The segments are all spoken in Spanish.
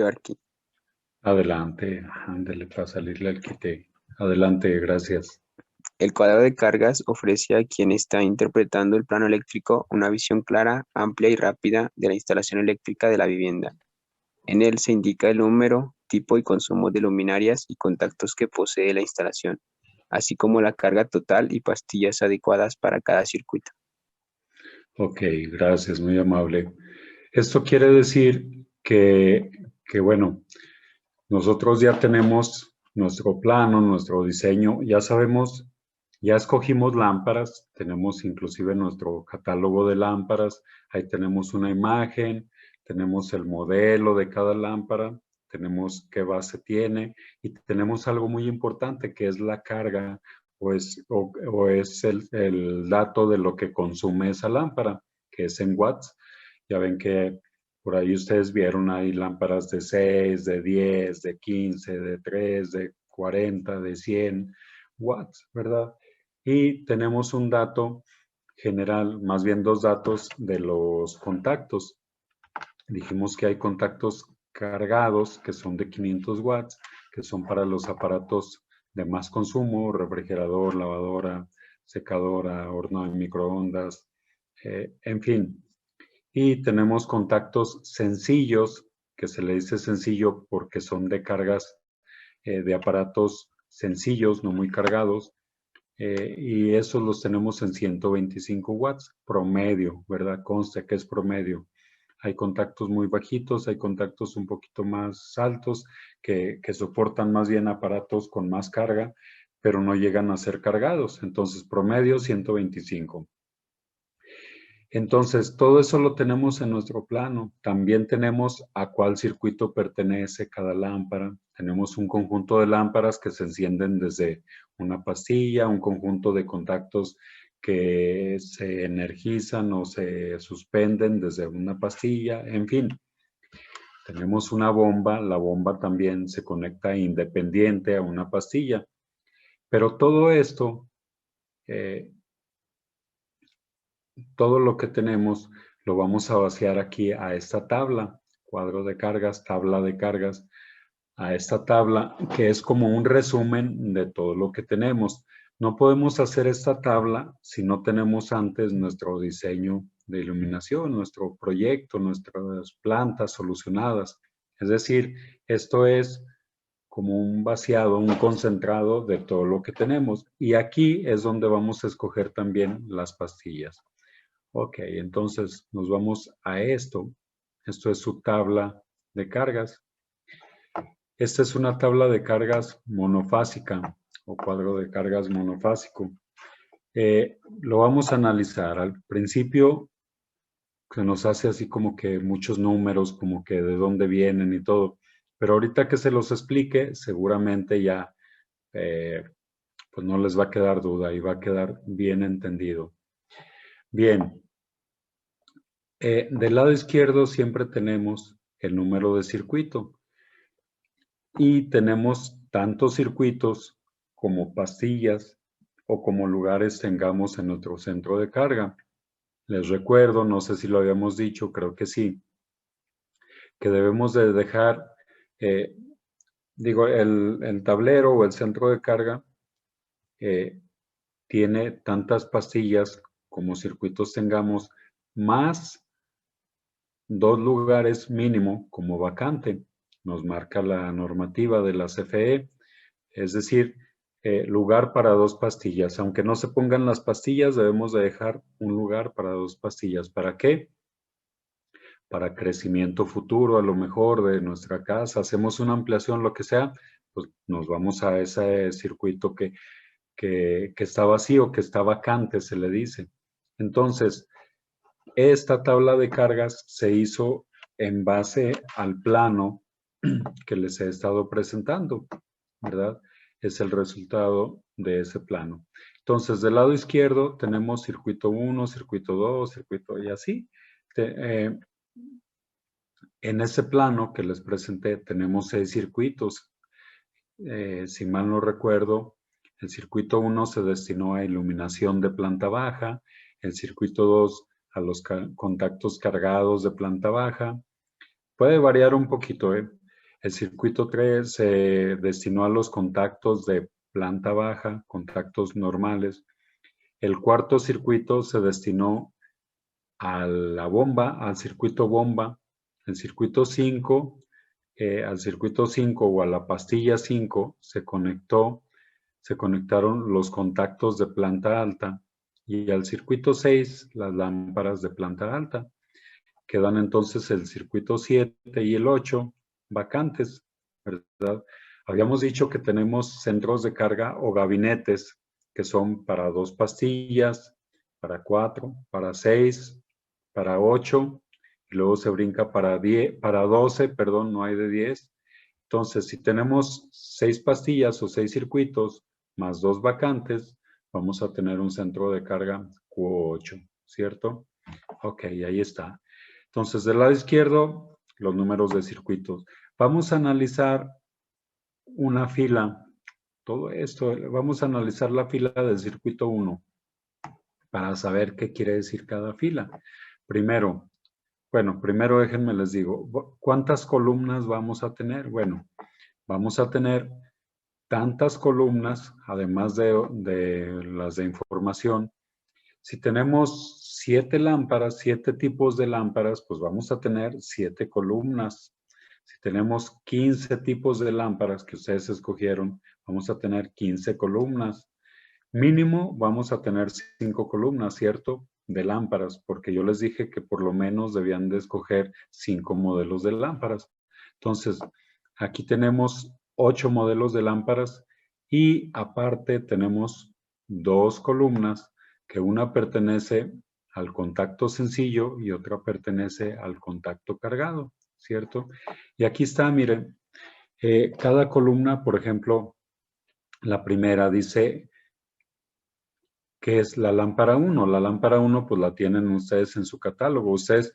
Yorkie. Adelante, ándale para salirle al quite. Adelante, gracias. El cuadro de cargas ofrece a quien está interpretando el plano eléctrico una visión clara, amplia y rápida de la instalación eléctrica de la vivienda. En él se indica el número, tipo y consumo de luminarias y contactos que posee la instalación, así como la carga total y pastillas adecuadas para cada circuito. Ok, gracias, muy amable. Esto quiere decir que bueno, nosotros ya tenemos nuestro plano, nuestro diseño, ya sabemos, ya escogimos lámparas, tenemos inclusive nuestro catálogo de lámparas, ahí tenemos una imagen, tenemos el modelo de cada lámpara, tenemos qué base tiene y tenemos algo muy importante que es la carga o es el dato de lo que consume esa lámpara, que es en watts. Ya ven que por ahí ustedes vieron, hay lámparas de 6, de 10, de 15, de 3, de 40, de 100 watts, ¿verdad? Y tenemos un dato general, más bien dos datos de los contactos. Dijimos que hay contactos cargados que son de 500 watts, que son para los aparatos de más consumo, refrigerador, lavadora, secadora, horno de microondas, en fin. Y tenemos contactos sencillos, que se le dice sencillo porque son de cargas de aparatos sencillos, no muy cargados, y esos los tenemos en 125 watts promedio, ¿verdad? Consta que es promedio. Hay contactos muy bajitos, hay contactos un poquito más altos que soportan más bien aparatos con más carga, pero no llegan a ser cargados. Entonces, promedio 125. Entonces, todo eso lo tenemos en nuestro plano. También tenemos a cuál circuito pertenece cada lámpara. Tenemos un conjunto de lámparas que se encienden desde una pastilla, un conjunto de contactos que se energizan o se suspenden desde una pastilla, en fin. Tenemos una bomba, la bomba también se conecta independiente a una pastilla. Pero eh, todo lo que tenemos lo vamos a vaciar aquí a esta tabla, cuadro de cargas, tabla de cargas, a esta tabla que es como un resumen de todo lo que tenemos. No podemos hacer esta tabla si no tenemos antes nuestro diseño de iluminación, nuestro proyecto, nuestras plantas solucionadas. Es decir, esto es como un vaciado, un concentrado de todo lo que tenemos. Y aquí es donde vamos a escoger también las pastillas. Ok, entonces nos vamos a esto. Esto es su tabla de cargas. Esta es una tabla de cargas monofásica o cuadro de cargas monofásico. Lo vamos a analizar. Al principio se nos hace así como que muchos números, como que de dónde vienen y todo. Pero ahorita que se los explique, seguramente ya pues no les va a quedar duda y va a quedar bien entendido. Bien, del lado izquierdo siempre tenemos el número de circuito y tenemos tantos circuitos como pastillas o como lugares tengamos en nuestro centro de carga. Les recuerdo, no sé si lo habíamos dicho, creo que sí, que debemos de dejar, eh, el tablero o el centro de carga eh, tiene tantas pastillas como circuitos tengamos, más dos lugares mínimo como vacante. Nos marca la normativa de la CFE, es decir, lugar para dos pastillas. Aunque no se pongan las pastillas, debemos de dejar un lugar para dos pastillas. ¿Para qué? Para crecimiento futuro, a lo mejor de nuestra casa. Hacemos una ampliación, lo que sea, pues nos vamos a ese circuito que está vacío, que está vacante, se le dice. Entonces, esta tabla de cargas se hizo en base al plano que les he estado presentando, ¿verdad? Es el resultado de ese plano. Entonces, del lado izquierdo tenemos circuito 1, circuito 2, circuito y así. En ese plano que les presenté tenemos 6 circuitos. Si mal no recuerdo, el circuito 1 se destinó a iluminación de planta baja, el circuito 2 a los contactos cargados de planta baja. Puede variar un poquito, ¿eh? El circuito 3 se destinó a los contactos de planta baja, contactos normales. El cuarto circuito se destinó a la bomba, al circuito bomba. El circuito 5, al circuito 5 o a la pastilla 5 se conectaron los contactos de planta alta, y al circuito 6 las lámparas de planta alta. Quedan entonces el circuito 7 y el 8 vacantes, ¿verdad? Habíamos dicho que tenemos centros de carga o gabinetes que son para 2 pastillas, para 4, para 6, para 8, y luego se brinca para 10, para 12, perdón, no hay de 10. Entonces, si tenemos 6 pastillas o 6 circuitos más 2 vacantes, vamos a tener un centro de carga Q8, ¿cierto? Ok, ahí está. Entonces, del lado izquierdo, los números de circuitos. Vamos a analizar una fila. Todo esto, vamos a analizar la fila del circuito 1 para saber qué quiere decir cada fila. Primero déjenme les digo, ¿cuántas columnas vamos a tener? Bueno, vamos a tener tantas columnas, además de las de información. Si tenemos 7 lámparas, 7 tipos de lámparas, pues vamos a tener 7 columnas. Si tenemos 15 tipos de lámparas que ustedes escogieron, vamos a tener 15 columnas. Mínimo vamos a tener 5 columnas, ¿cierto? De lámparas, porque yo les dije que por lo menos debían de escoger 5 modelos de lámparas. Entonces, aquí tenemos 8 modelos de lámparas y aparte tenemos 2 columnas, que una pertenece al contacto sencillo y otra pertenece al contacto cargado, ¿cierto? Y aquí está, miren, cada columna, por ejemplo, la primera dice que es la lámpara 1. La lámpara 1 pues la tienen ustedes en su catálogo. Ustedes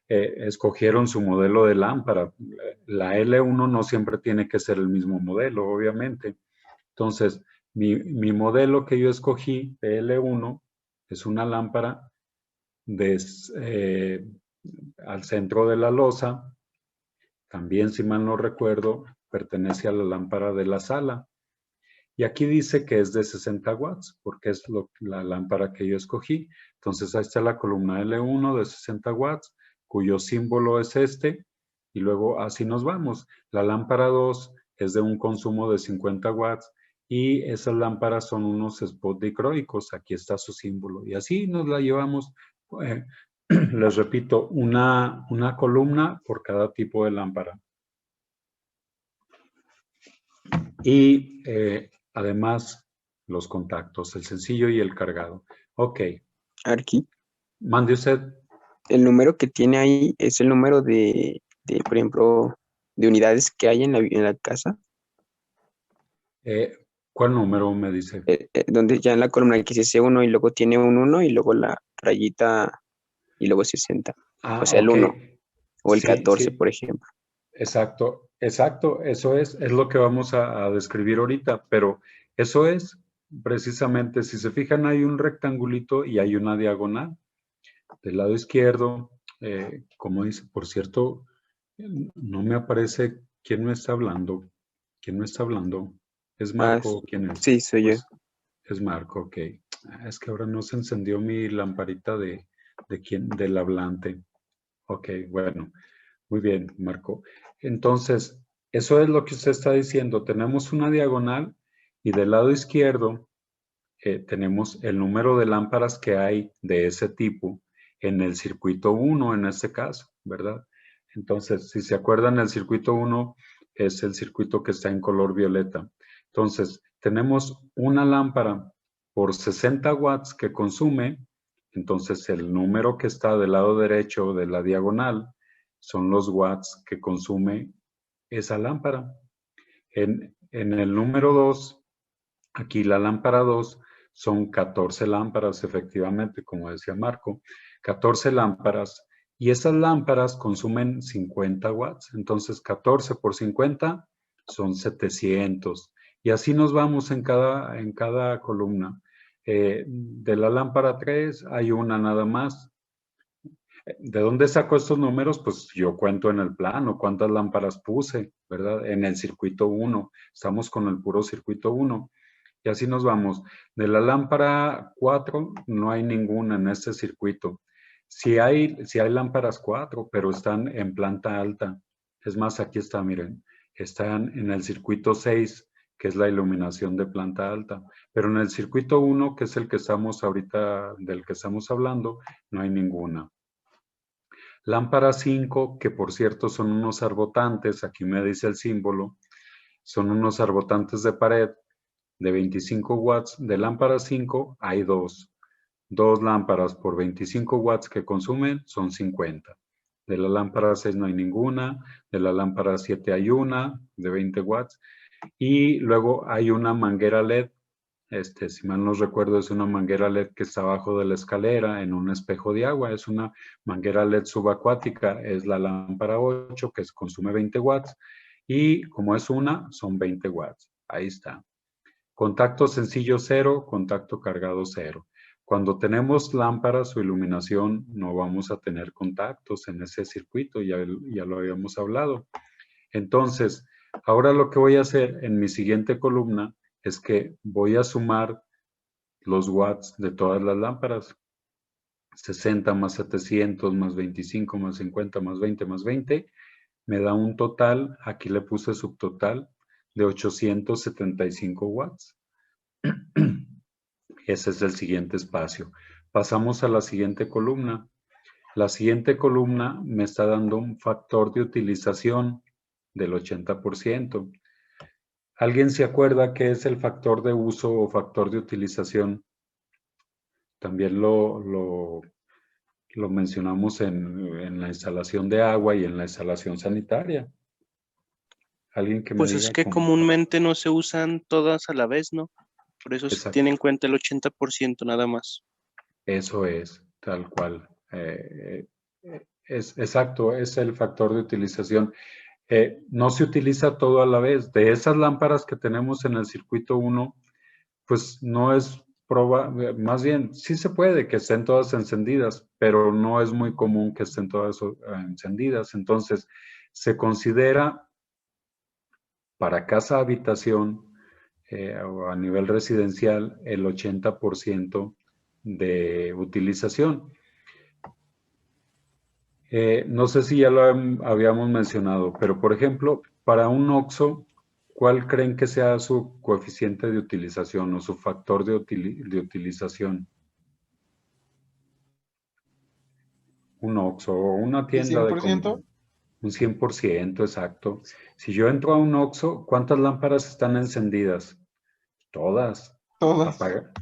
escogieron su modelo de lámpara. La L1 no siempre tiene que ser el mismo modelo, obviamente. Entonces, mi modelo que yo escogí de L1 es una lámpara al centro de la losa. También, si mal no recuerdo, pertenece a la lámpara de la sala. Y aquí dice que es de 60 watts, porque es la lámpara que yo escogí. Entonces, ahí está la columna L1 de 60 watts, cuyo símbolo es este. Y luego así nos vamos. La lámpara 2 es de un consumo de 50 watts. Y esas lámparas son unos spots dicroicos. Aquí está su símbolo. Y así nos la llevamos. Les repito, una columna por cada tipo de lámpara. Y además, los contactos, el sencillo y el cargado. Ok. Aquí, Mande usted. el número que tiene ahí es el número por ejemplo, de unidades que hay en la casa, ¿Cuál número me dice? donde ya en la columna aquí dice C1 y luego tiene un 1 y luego la rayita y luego 60. O sea, el Ok. 1 o el Sí, 14, sí. por ejemplo. Exacto, exacto. Eso es lo que vamos a describir ahorita. Pero eso es precisamente, si se fijan, hay un rectangulito y hay una diagonal. Del lado izquierdo, como dice, por cierto, no me aparece quién me está hablando. ¿Quién me está hablando? ¿Es Ah, Marco o quién es? sí, soy yo. Pues es Marco, ok. Es que ahora no se encendió mi lamparita del hablante. Ok, bueno, muy bien, Marco. Entonces, eso es lo que usted está diciendo. Tenemos una diagonal y del lado izquierdo tenemos el número de lámparas que hay de ese tipo en el circuito 1 en este caso, ¿verdad? Entonces, si se acuerdan, el circuito 1 es el circuito que está en color violeta. Entonces, tenemos una lámpara por 60 watts que consume. Entonces, el número que está del lado derecho de la diagonal son los watts que consume esa lámpara. En el número 2, aquí la lámpara 2 son 14 lámparas, efectivamente, como decía Marco, 14 lámparas, y esas lámparas consumen 50 watts. Entonces, 14 por 50 son 700. Y así nos vamos en cada columna. De la lámpara 3 hay una nada más. ¿De dónde saco estos números? Pues yo cuento en el plano cuántas lámparas puse, ¿verdad? En el circuito 1. Estamos con el puro circuito 1. Y así nos vamos. De la lámpara 4 no hay ninguna en este circuito. Sí hay lámparas 4, pero están en planta alta. Es más, aquí está, miren. Están en el circuito 6, que es la iluminación de planta alta. Pero en el circuito 1, que es el que estamos ahorita, del que estamos hablando, no hay ninguna. Lámpara 5, que por cierto son unos arbotantes, aquí me dice el símbolo, son unos arbotantes de pared de 25 watts. De lámpara 5 hay dos lámparas por 25 watts que consumen son 50. De la lámpara 6 no hay ninguna, de la lámpara 7 hay una de 20 watts y luego hay una manguera LED. Si mal no recuerdo, es una manguera LED que está abajo de la escalera en un espejo de agua. Es una manguera LED subacuática, es la lámpara 8 que consume 20 watts y como es una, son 20 watts. Ahí está. Contacto sencillo 0, contacto cargado 0. Cuando tenemos lámparas o iluminación, no vamos a tener contactos en ese circuito, ya lo habíamos hablado. Entonces, ahora lo que voy a hacer en mi siguiente columna es que voy a sumar los watts de todas las lámparas. 60 más 700 más 25 más 50 más 20 más 20 me da un total, aquí le puse subtotal, de 875 watts. Ese es el siguiente espacio. Pasamos a la siguiente columna. La siguiente columna me está dando un factor de utilización del 80%. ¿Alguien se acuerda qué es el factor de uso o factor de utilización? También lo mencionamos en la instalación de agua y en la instalación sanitaria. Alguien que me Pues es diga que cómo. comúnmente no se usan todas a la vez, ¿no? Por eso se Exacto. tiene en cuenta el 80% nada más. Eso es, tal cual. Es exacto, es el factor de utilización. No se utiliza todo a la vez. De esas lámparas que tenemos en el circuito 1, pues no es más bien, sí se puede que estén todas encendidas, pero no es muy común que estén todas encendidas. Entonces, se considera para casa habitación o a nivel residencial el 80% de utilización. No sé si ya lo habíamos mencionado, pero por ejemplo, para un OXXO, ¿cuál creen que sea su coeficiente de utilización o su factor de utilización? Un OXXO o una ¿El tienda de 100%? conveniencia. Un 100%, exacto. Si yo entro a un OXXO, ¿cuántas lámparas están encendidas? Todas. Todas.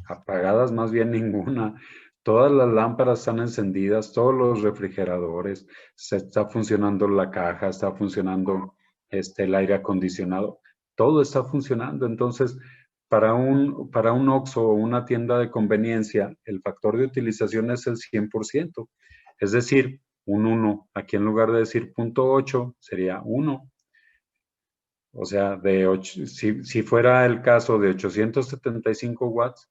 Apagadas más bien ninguna. Todas las lámparas están encendidas, todos los refrigeradores, se está funcionando la caja, está funcionando el aire acondicionado, todo está funcionando. Entonces, para un OXXO o una tienda de conveniencia, el factor de utilización es el 100%, es decir, un 1. Aquí en lugar de decir 0.8 sería 1. O sea, si fuera el caso de 875 watts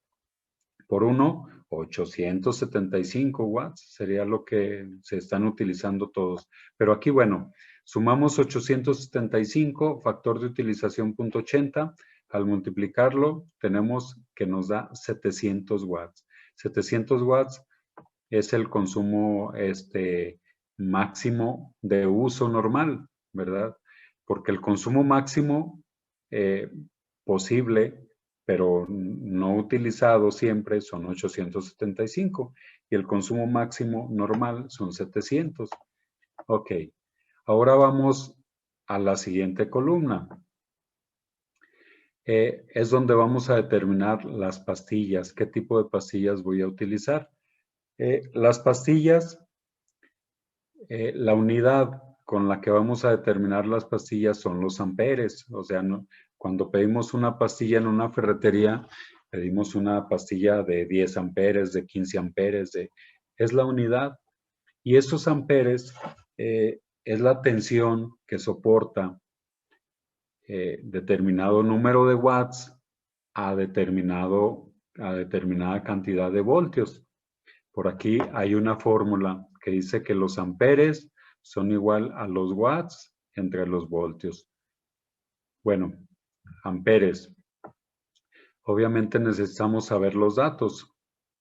por 1, 875 watts sería lo que se están utilizando todos. Pero aquí, bueno, sumamos 875, factor de utilización 0.80. Al multiplicarlo, tenemos que nos da 700 watts. 700 watts es el consumo máximo de uso normal, ¿verdad? Porque el consumo máximo posible, pero no utilizado siempre, son 875 y el consumo máximo normal son 700. Ok, ahora vamos a la siguiente columna. Es donde vamos a determinar las pastillas, qué tipo de pastillas voy a utilizar. Las pastillas, la unidad con la que vamos a determinar las pastillas son los amperes. O sea, cuando pedimos una pastilla en una ferretería, pedimos una pastilla de 10 amperes, de 15 amperes, es la unidad. Y esos amperes es la tensión que soporta determinado número de watts a determinada cantidad de voltios. Por aquí hay una fórmula que dice que los amperes son igual a los watts entre los voltios. Bueno, amperes. Obviamente necesitamos saber los datos.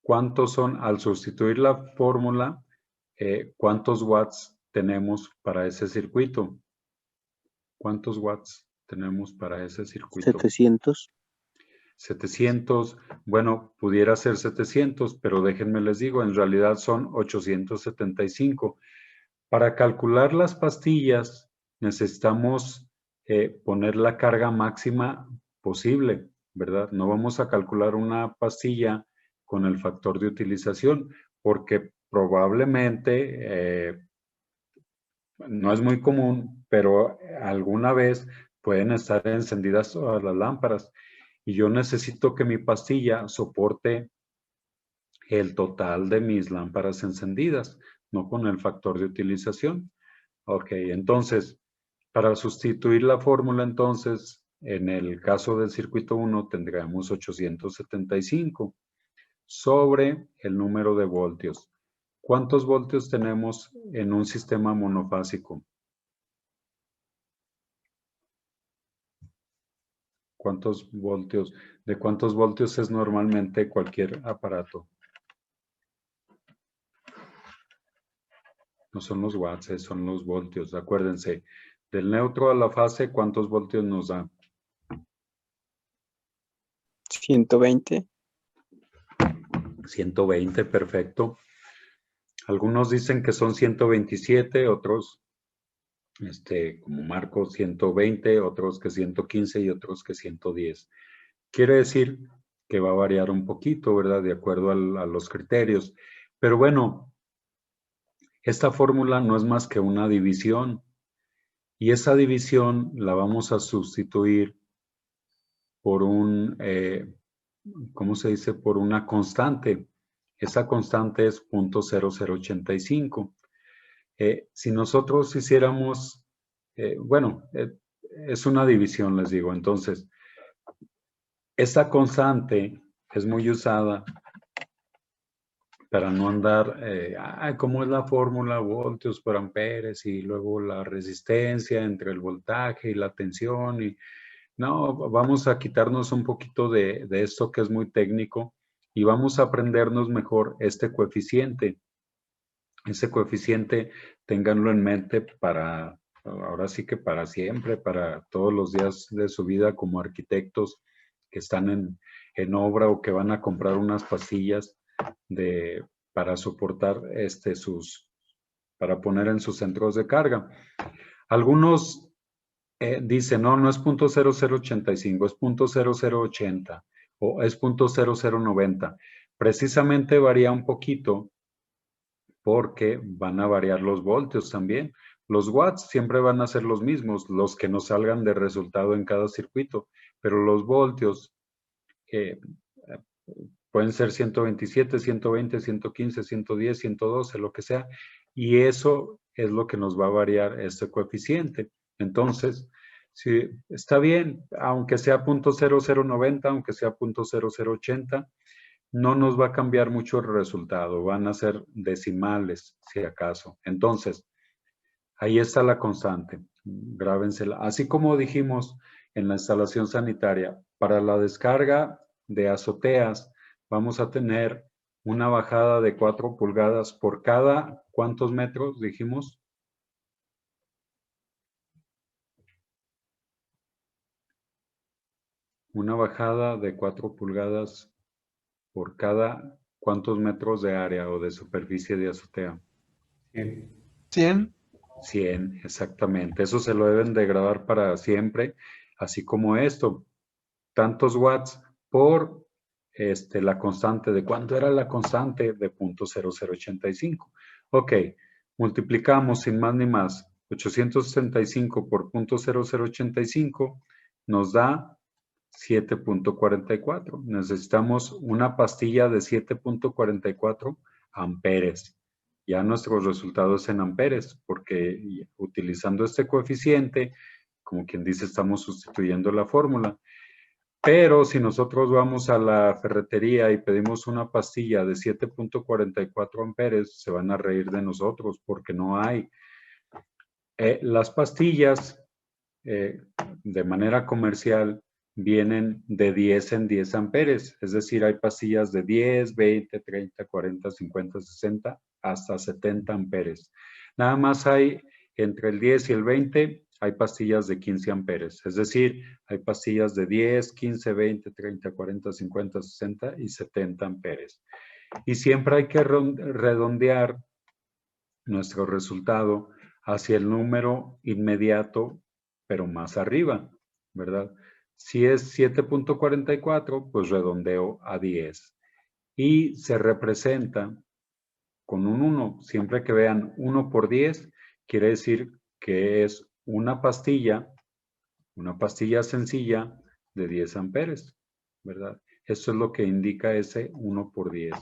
¿Cuántos son, al sustituir la fórmula, cuántos watts tenemos para ese circuito? ¿Cuántos watts tenemos para ese circuito? 700. 700, bueno, pudiera ser 700, pero déjenme les digo, en realidad son 875. Para calcular las pastillas necesitamos poner la carga máxima posible, ¿verdad? No vamos a calcular una pastilla con el factor de utilización porque probablemente, no es muy común, pero alguna vez pueden estar encendidas todas las lámparas y yo necesito que mi pastilla soporte el total de mis lámparas encendidas, no con el factor de utilización. Ok, entonces, para sustituir la fórmula, entonces, en el caso del circuito 1 tendríamos 875 sobre el número de voltios. ¿Cuántos voltios tenemos en un sistema monofásico? ¿Cuántos voltios? ¿De cuántos voltios es normalmente cualquier aparato? No son los watts, son los voltios. Acuérdense, del neutro a la fase, ¿cuántos voltios nos da? 120. 120, perfecto. Algunos dicen que son 127, otros, como Marcos, 120, otros que 115 y otros que 110. Quiere decir que va a variar un poquito, ¿verdad? De acuerdo a los criterios. Pero bueno, esta fórmula no es más que una división. Y esa división la vamos a sustituir por ¿cómo se dice? Por una constante. Esa constante es 0.0085. Si nosotros hiciéramos, es una división, les digo. Entonces, esta constante es muy usada para no andar, ¿cómo es la fórmula? Voltios por amperes y luego la resistencia entre el voltaje y la tensión. No, vamos a quitarnos un poquito de esto que es muy técnico y vamos a aprendernos mejor este coeficiente. Ese coeficiente, ténganlo en mente para, ahora sí que para siempre, para todos los días de su vida como arquitectos que están en obra o que van a comprar unas pastillas para soportar para poner en sus centros de carga. Algunos dicen, no es 0.0085, es 0.0080 o es 0.0090. Precisamente varía un poquito porque van a variar los voltios también. Los watts siempre van a ser los mismos, los que nos salgan de resultado en cada circuito, pero los voltios pueden ser 127, 120, 115, 110, 112, lo que sea, y eso es lo que nos va a variar este coeficiente. Entonces, si está bien, aunque sea 0.0090, aunque sea 0.0080, no nos va a cambiar mucho el resultado, van a ser decimales, si acaso. Entonces, ahí está la constante, grábensela. Así como dijimos en la instalación sanitaria, para la descarga de azoteas, vamos a tener una bajada de 4 pulgadas por cada, ¿cuántos metros dijimos? Una bajada de 4 pulgadas por cada, ¿cuántos metros de área o de superficie de azotea? 100. 100, exactamente. Eso se lo deben de grabar para siempre, así como esto. Tantos watts por la constante. ¿De cuánto era la constante? De 0.0085. Ok, multiplicamos sin más ni más. 865 por 0.0085 nos da 7.44. Necesitamos una pastilla de 7.44 amperes. Ya nuestro resultado es en amperes, porque utilizando este coeficiente, como quien dice, estamos sustituyendo la fórmula. Pero si nosotros vamos a la ferretería y pedimos una pastilla de 7.44 amperes, se van a reír de nosotros porque no hay. Las pastillas de manera comercial vienen de 10 en 10 amperes, es decir, hay pastillas de 10, 20, 30, 40, 50, 60, hasta 70 amperes. Nada más hay entre el 10 y el 20, hay pastillas de 15 amperes, es decir, hay pastillas de 10, 15, 20, 30, 40, 50, 60 y 70 amperes. Y siempre hay que redondear nuestro resultado hacia el número inmediato, pero más arriba, ¿verdad? Si es 7.44, pues redondeo a 10. Y se representa con un 1. Siempre que vean 1 por 10, quiere decir que es una pastilla sencilla de 10 amperes, ¿verdad? Eso es lo que indica ese 1 por 10,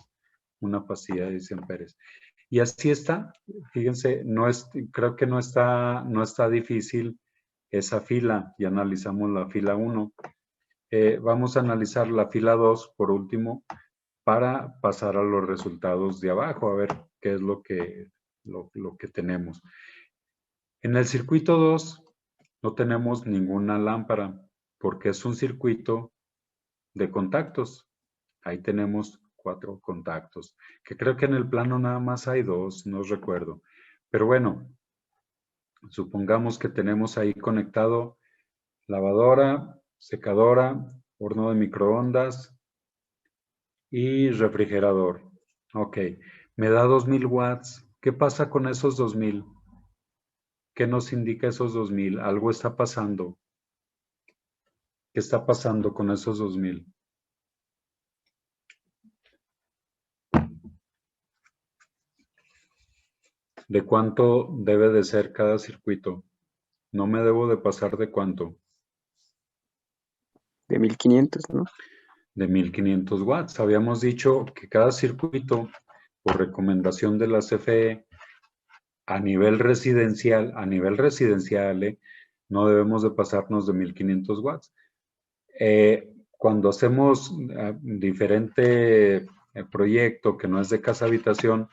una pastilla de 10 amperes. Y así está, fíjense, creo que no está difícil esa fila. Ya analizamos la fila 1. Vamos a analizar la fila 2 por último para pasar a los resultados de abajo, a ver qué es lo que tenemos. En el circuito 2 no tenemos ninguna lámpara porque es un circuito de contactos. Ahí tenemos 4 contactos, que creo que en el plano nada más hay 2, no recuerdo. Pero bueno, supongamos que tenemos ahí conectado lavadora, secadora, horno de microondas y refrigerador. Ok, me da 2000 watts. ¿Qué pasa con esos 2000? ¿Qué nos indica esos 2000? Algo está pasando. ¿Qué está pasando con esos 2000? ¿De cuánto debe de ser cada circuito? No me debo de pasar de cuánto. De 1500, ¿no? De 1500 watts. Habíamos dicho que cada circuito, por recomendación de la CFE, a nivel residencial, no debemos de pasarnos de 1500 watts. Cuando hacemos diferente proyecto que no es de casa habitación,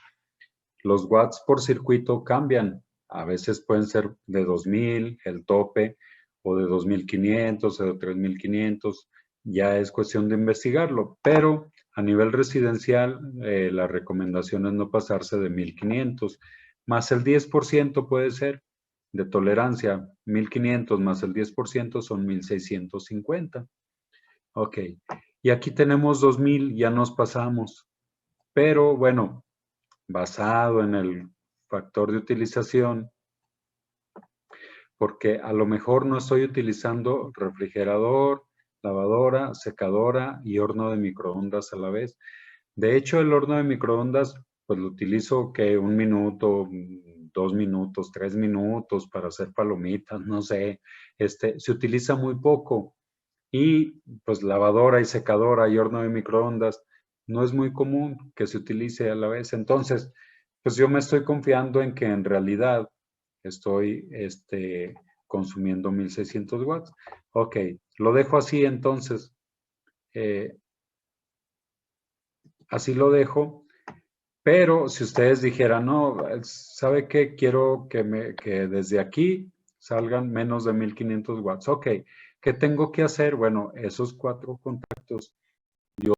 los watts por circuito cambian. A veces pueden ser de 2000, el tope, o de 2500, o de 3500. Ya es cuestión de investigarlo. Pero a nivel residencial, la recomendación es no pasarse de 1500. Más el 10% puede ser de tolerancia. 1500 más el 10% son 1650. Ok. Y aquí tenemos 2000, ya nos pasamos. Pero bueno, basado en el factor de utilización, porque a lo mejor no estoy utilizando refrigerador, lavadora, secadora y horno de microondas a la vez. De hecho, el horno de microondas, pues lo utilizo que 1 minuto, 2 minutos, 3 minutos para hacer palomitas, no sé. Se utiliza muy poco. Y pues lavadora y secadora y horno de microondas no es muy común que se utilice a la vez. Entonces, pues yo me estoy confiando en que en realidad estoy consumiendo 1600 watts. Ok, lo dejo así entonces. Así lo dejo. Pero si ustedes dijeran, no, ¿sabe qué? Quiero que desde aquí salgan menos de 1500 watts. Ok, ¿qué tengo que hacer? Bueno, esos 4 contactos yo